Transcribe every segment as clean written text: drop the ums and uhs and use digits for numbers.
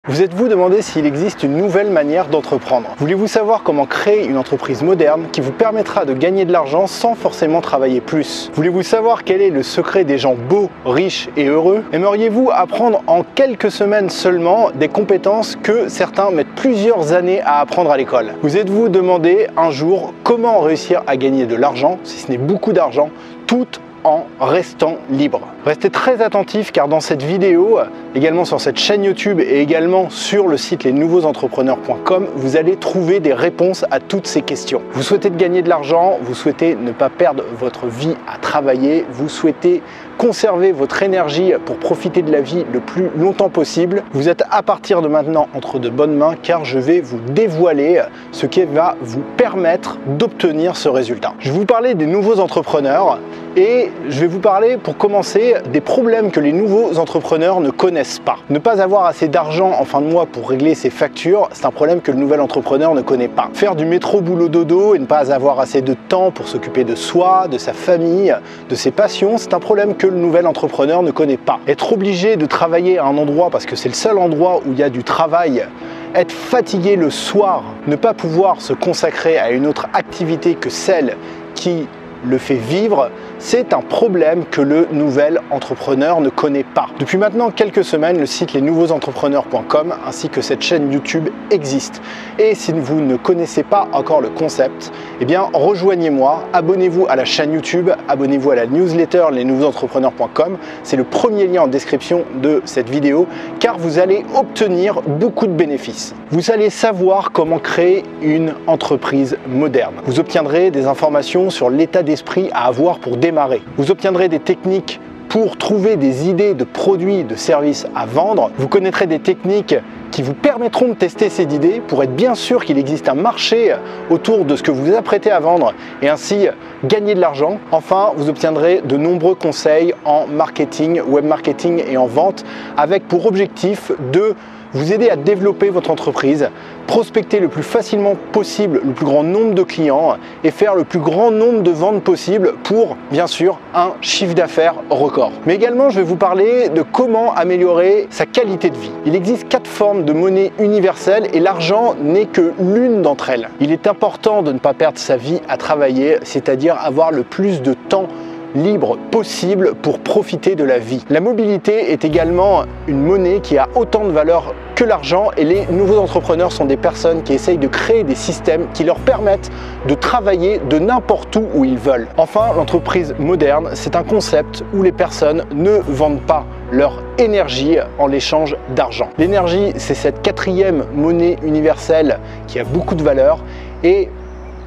Vous êtes-vous demandé s'il existe une nouvelle manière d'entreprendre? Voulez-vous savoir comment créer une entreprise moderne qui vous permettra de gagner de l'argent sans forcément travailler plus? Voulez-vous savoir quel est le secret des gens beaux, riches et heureux? Aimeriez-vous apprendre en quelques semaines seulement des compétences que certains mettent plusieurs années à apprendre à l'école? Vous êtes-vous demandé un jour comment réussir à gagner de l'argent, si ce n'est beaucoup d'argent, tout en restant libre? Restez très attentifs car dans cette vidéo, également sur cette chaîne YouTube et également sur le site lesnouveauxentrepreneurs.com, vous allez trouver des réponses à toutes ces questions. Vous souhaitez gagner de l'argent, vous souhaitez ne pas perdre votre vie à travailler, vous souhaitez conserver votre énergie pour profiter de la vie le plus longtemps possible. Vous êtes à partir de maintenant entre de bonnes mains car je vais vous dévoiler ce qui va vous permettre d'obtenir ce résultat. Je vais vous parler des nouveaux entrepreneurs et je vais vous parler pour commencer des problèmes que les nouveaux entrepreneurs ne connaissent pas. Ne pas avoir assez d'argent en fin de mois pour régler ses factures, c'est un problème que le nouvel entrepreneur ne connaît pas. Faire du métro boulot dodo et ne pas avoir assez de temps pour s'occuper de soi, de sa famille, de ses passions, c'est un problème que le nouvel entrepreneur ne connaît pas. Être obligé de travailler à un endroit parce que c'est le seul endroit où il y a du travail, être fatigué le soir, ne pas pouvoir se consacrer à une autre activité que celle qui le fait vivre, c'est un problème que le nouvel entrepreneur ne connaît pas. Depuis maintenant quelques semaines, le site lesnouveauxentrepreneurs.com ainsi que cette chaîne YouTube existent. Et si vous ne connaissez pas encore le concept, eh bien rejoignez-moi, abonnez-vous à la chaîne YouTube, abonnez-vous à la newsletter lesnouveauxentrepreneurs.com. C'est le premier lien en description de cette vidéo car vous allez obtenir beaucoup de bénéfices. Vous allez savoir comment créer une entreprise moderne. Vous obtiendrez des informations sur l'état d'esprit à avoir pour démarrer. Vous obtiendrez des techniques pour trouver des idées de produits, de services à vendre. Vous connaîtrez des techniques qui vous permettront de tester ces idées pour être bien sûr qu'il existe un marché autour de ce que vous vous apprêtez à vendre et ainsi gagner de l'argent. Enfin, vous obtiendrez de nombreux conseils en marketing, web marketing et en vente avec pour objectif de vous aider à développer votre entreprise, prospecter le plus facilement possible le plus grand nombre de clients et faire le plus grand nombre de ventes possible pour, bien sûr, un chiffre d'affaires record. Mais également, je vais vous parler de comment améliorer sa qualité de vie. Il existe 4 formes de monnaie universelle et l'argent n'est que l'une d'entre elles. Il est important de ne pas perdre sa vie à travailler, c'est-à-dire avoir le plus de temps libre possible pour profiter de la vie. La mobilité est également une monnaie qui a autant de valeur que l'argent et les nouveaux entrepreneurs sont des personnes qui essayent de créer des systèmes qui leur permettent de travailler de n'importe où ils veulent. Enfin, l'entreprise moderne, c'est un concept où les personnes ne vendent pas leur énergie en l'échange d'argent. L'énergie, c'est cette 4e monnaie universelle qui a beaucoup de valeur et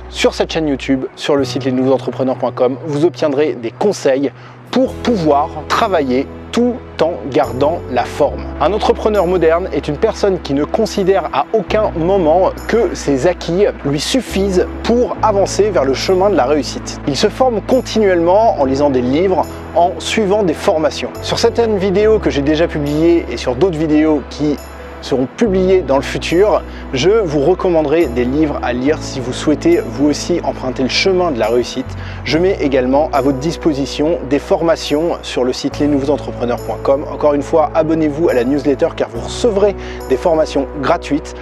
sur cette chaîne YouTube, sur le site lesnouveauxentrepreneurs.com, vous obtiendrez des conseils pour pouvoir travailler tout en gardant la forme. Un entrepreneur moderne est une personne qui ne considère à aucun moment que ses acquis lui suffisent pour avancer vers le chemin de la réussite. Il se forme continuellement en lisant des livres, en suivant des formations. Sur certaines vidéos que j'ai déjà publiées et sur d'autres vidéos qui seront publiés dans le futur, je vous recommanderai des livres à lire si vous souhaitez vous aussi emprunter le chemin de la réussite. Je mets également à votre disposition des formations sur le site lesnouveauxentrepreneurs.com. Encore une fois, abonnez-vous à la newsletter car vous recevrez des formations gratuites.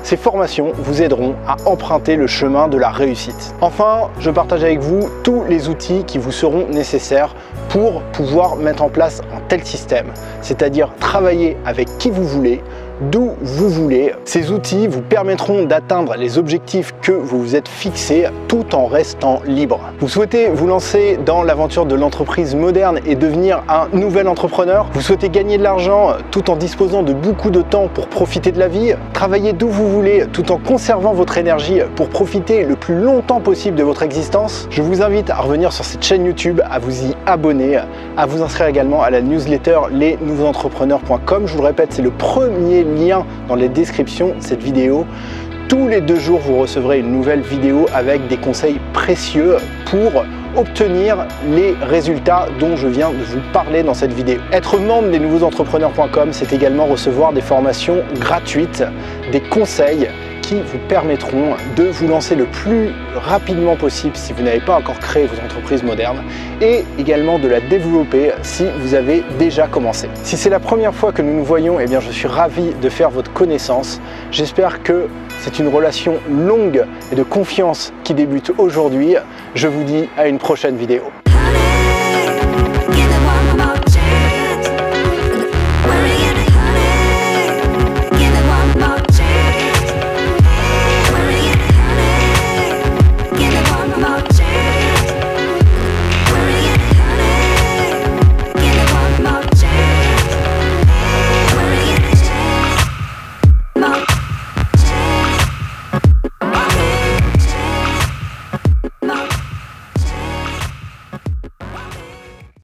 Ces formations vous aideront à emprunter le chemin de la réussite. Enfin, je partage avec vous tous les outils qui vous seront nécessaires pour pouvoir mettre en place un tel système, c'est-à-dire travailler avec qui vous voulez, d'où vous voulez. Ces outils vous permettront d'atteindre les objectifs que vous vous êtes fixés tout en restant libre. Vous souhaitez vous lancer dans l'aventure de l'entreprise moderne et devenir un nouvel entrepreneur? Vous souhaitez gagner de l'argent tout en disposant de beaucoup de temps pour profiter de la vie? Travailler d'où vous voulez tout en conservant votre énergie pour profiter le plus longtemps possible de votre existence? Je vous invite à revenir sur cette chaîne YouTube, à vous y abonner, à vous inscrire également à la newsletter lesnouveauxentrepreneurs.com. Je vous le répète, c'est le premier lien dans les descriptions de cette vidéo. Tous les 2 jours, vous recevrez une nouvelle vidéo avec des conseils précieux pour obtenir les résultats dont je viens de vous parler dans cette vidéo. Être membre des nouveauxentrepreneurs.com, c'est également recevoir des formations gratuites, des conseils qui vous permettront de vous lancer le plus rapidement possible si vous n'avez pas encore créé votre entreprise moderne et également de la développer si vous avez déjà commencé. Si c'est la première fois que nous nous voyons, eh bien je suis ravi de faire votre connaissance. J'espère que c'est une relation longue et de confiance qui débute aujourd'hui. Je vous dis à une prochaine vidéo.